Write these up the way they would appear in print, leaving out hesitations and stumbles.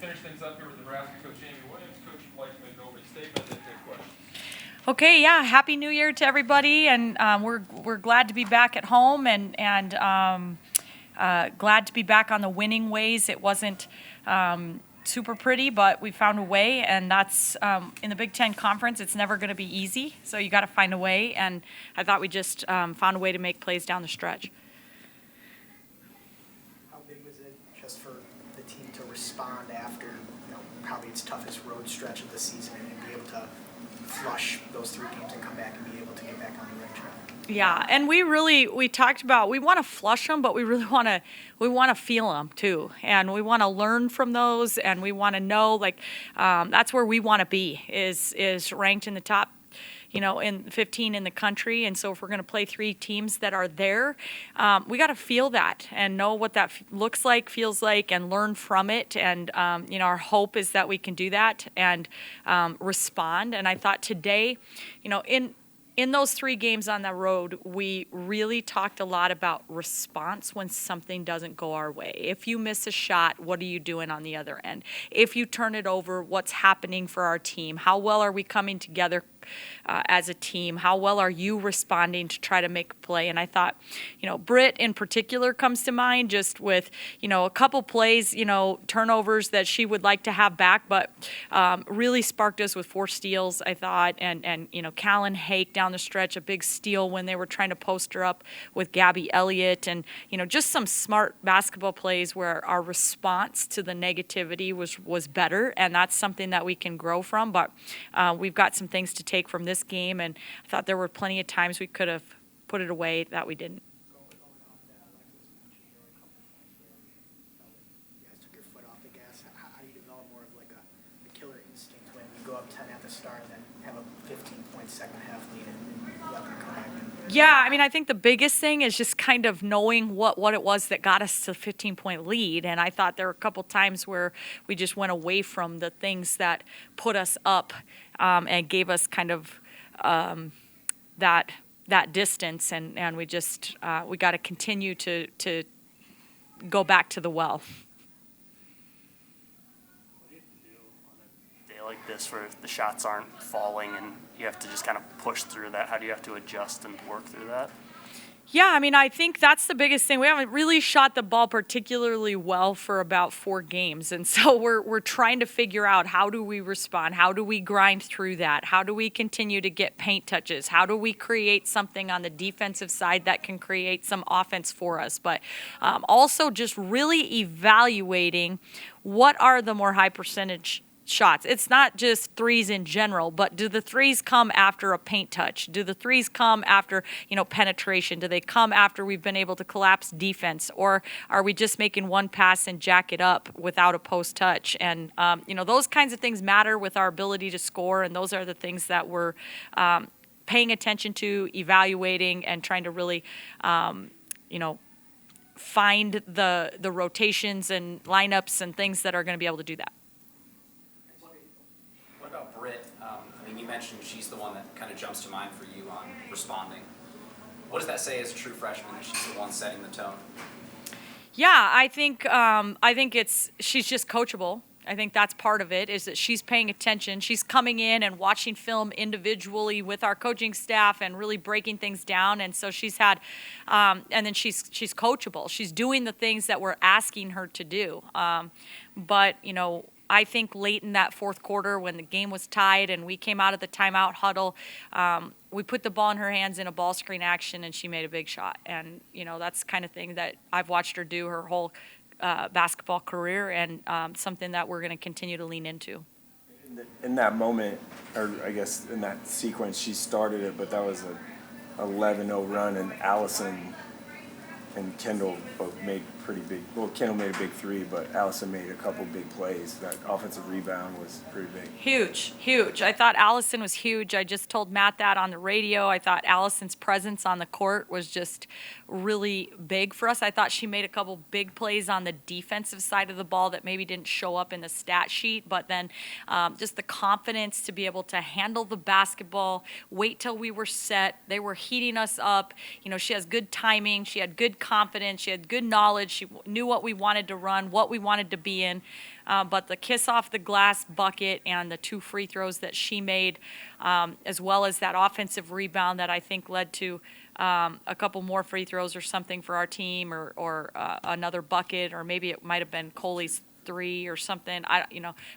finish things up here with Nebraska coach Amy Williams. Coach, would like to make an opening statement and take questions. Okay, yeah. Happy New Year to everybody, and we're glad to be back at home, and glad to be back on the winning ways. It wasn't super pretty, but we found a way, and that's in the Big Ten Conference. It's never going to be easy, so you got to find a way. And I thought we just found a way to make plays down the stretch. How big was it just for the team to respond after probably its toughest road stretch of the season and be able to flush those 3 games and come back and be able to get back on the right track? Yeah, and we talked about, we want to flush them, but we really want to feel them too, and we want to learn from those, and we want to know, like, that's where we want to be, is ranked in the top, in 15 in the country. And so if we're going to play 3 teams that are there, we got to feel that and know what that looks like, feels like, and learn from it. And our hope is that we can do that and respond. And I thought today, in those 3 games on the road, we really talked a lot about response when something doesn't go our way. If you miss a shot, what are you doing on the other end? If you turn it over, what's happening for our team? How well are we coming together as a team? How well are you responding to try to make a play? And I thought, Britt in particular comes to mind, just with, a couple plays, turnovers that she would like to have back, but really sparked us with 4 steals, I thought. And Callan Hake down the stretch, a big steal when they were trying to post her up with Gabby Elliott. And, just some smart basketball plays where our response to the negativity was better. And that's something that we can grow from. But we've got some things to take from this game, and I thought there were plenty of times we could have put it away that we didn't. You guys took your foot off the gas. How do you develop more of like a killer instinct when you go up 10 at the start and then have a 15-point second half lead and let them come back? Yeah, I think the biggest thing is just kind of knowing what it was that got us to the 15-point lead. And I thought there were a couple times where we just went away from the things that put us up and gave us kind of that distance. And we just we got to continue to go back to the well. What do you have to do on a day like this where the shots aren't falling and you have to just kind of push through that? How do you have to adjust and work through that? Yeah, I think that's the biggest thing. We haven't really shot the ball particularly well for about 4 games. And so we're trying to figure out, how do we respond? How do we grind through that? How do we continue to get paint touches? How do we create something on the defensive side that can create some offense for us? But also just really evaluating what are the more high percentage shots. It's not just threes in general, but do the threes come after a paint touch? Do the threes come after, penetration? Do they come after we've been able to collapse defense? Or are we just making one pass and jack it up without a post touch? And, those kinds of things matter with our ability to score, and those are the things that we're paying attention to, evaluating, and trying to really, find the rotations and lineups and things that are going to be able to do that. Britt, you mentioned she's the one that kind of jumps to mind for you on responding. What does that say as a true freshman, that she's the one setting the tone? Yeah, I think she's just coachable. I think that's part of it, is that she's paying attention. She's coming in and watching film individually with our coaching staff and really breaking things down. And so she's had, and then she's coachable. She's doing the things that we're asking her to do. But I think late in that 4th quarter, when the game was tied and we came out of the timeout huddle, we put the ball in her hands in a ball screen action, and she made a big shot. And, that's the kind of thing that I've watched her do her whole basketball career, and something that we're going to continue to lean into. In that moment, or I guess in that sequence, she started it, but that was a 11-0 run, and Allison and Kendall both made pretty big. Well, Kendall made a big 3, but Allison made a couple big plays. That offensive rebound was pretty big. Huge. I thought Allison was huge. I just told Matt that on the radio. I thought Allison's presence on the court was just really big for us. I thought she made a couple big plays on the defensive side of the ball that maybe didn't show up in the stat sheet, but then just the confidence to be able to handle the basketball, wait till we were set. They were heating us up. She has good timing. She had good confidence. She had good knowledge. She knew what we wanted to run, what we wanted to be in. but the kiss off the glass bucket and the 2 free throws that she made, as well as that offensive rebound that I think led to a couple more free throws or something for our team, or another bucket, or maybe it might have been Coley's 3 or something.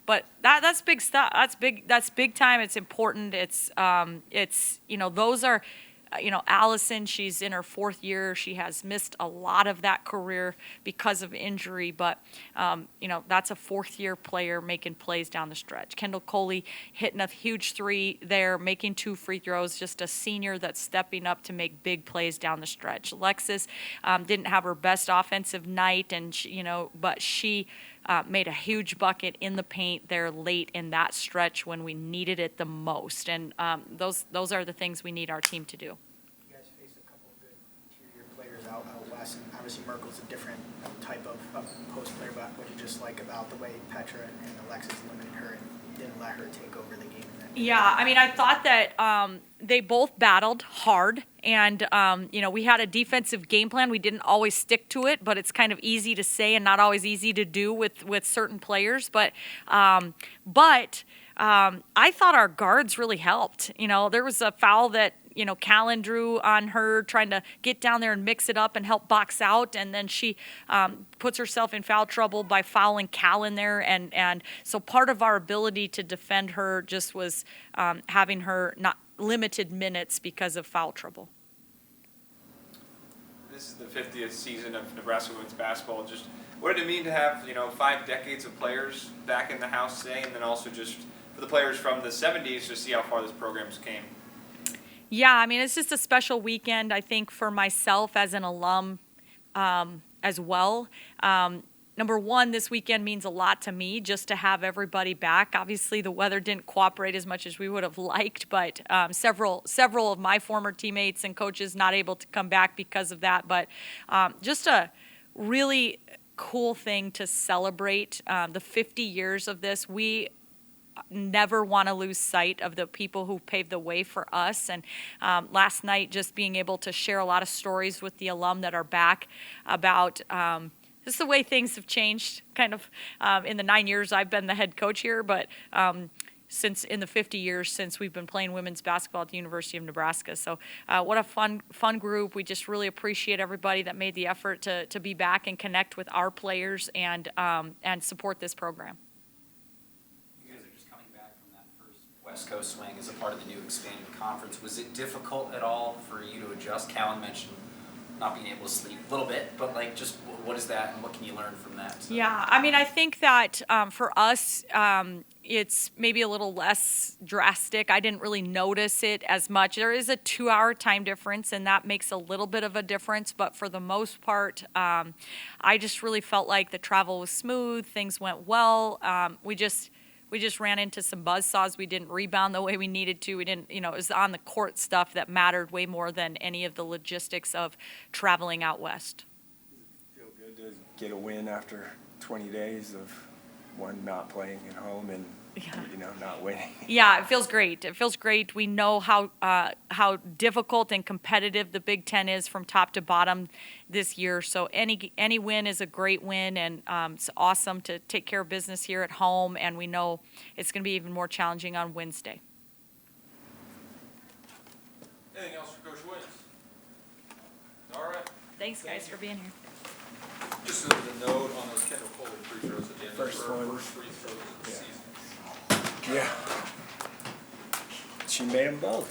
But that's big stuff. That's big time. It's important. It's those are. Allison, she's in her 4th year. She has missed a lot of that career because of injury, but, that's a 4th-year player making plays down the stretch. Kendall Coley hitting a huge 3 there, making 2 free throws, just a senior that's stepping up to make big plays down the stretch. Alexis didn't have her best offensive night, and but she made a huge bucket in the paint there late in that stretch when we needed it the most. And those are the things we need our team to do. You guys faced a couple of good interior players out west, and obviously Merkel's a different type of post player, but what you just like about the way Petra and Alexis limited her and didn't let her take over the game in that game? Yeah, I mean, I thought that they both battled hard, and we had a defensive game plan. We didn't always stick to it, but it's kind of easy to say and not always easy to do with certain players. But I thought our guards really helped. There was a foul that Callan drew on her, trying to get down there and mix it up and help box out, and then she puts herself in foul trouble by fouling Callan there, and so part of our ability to defend her just was having her not limited minutes because of foul trouble. This is the 50th season of Nebraska women's basketball. Just what did it mean to have 5 decades of players back in the house today, and then also just for the players from the 70s to see how far this program's came? Yeah, I mean, it's just a special weekend, I think, for myself as an alum as well. Number one, this weekend means a lot to me just to have everybody back. Obviously, the weather didn't cooperate as much as we would have liked, but several of my former teammates and coaches not able to come back because of that. But just a really cool thing to celebrate the 50 years of this. We never want to lose sight of the people who paved the way for us. And last night, just being able to share a lot of stories with the alum that are back about just the way things have changed kind of in the 9 years I've been the head coach here, but since in the 50 years since we've been playing women's basketball at the University of Nebraska. So what a fun group. We just really appreciate everybody that made the effort to be back and connect with our players and support this program. You guys are just coming back from that first West Coast swing as a part of the new expanded conference. Was it difficult at all for you to adjust? Callan mentioned not being able to sleep a little bit, but just what is that and what can you learn from that? So. Yeah, I mean, I think that for us, it's maybe a little less drastic. I didn't really notice it as much. There is a 2-hour time difference, and that makes a little bit of a difference. But for the most part, I just really felt like the travel was smooth. Things went well. We just ran into some buzzsaws. We didn't rebound the way we needed to. We didn't, it was on the court stuff that mattered way more than any of the logistics of traveling out west. Feel good to get a win after 20 days of one not playing at home and not winning. Yeah, it feels great. It feels great. We know how difficult and competitive the Big Ten is from top to bottom this year. So any win is a great win, and it's awesome to take care of business here at home. And we know it's going to be even more challenging on Wednesday. Anything else for Coach Williams? All right. Thanks, guys, for being here. Just as a note on those Kendall Coley free throws at the end First of her one. first free throws of the season. Yeah. She made them both.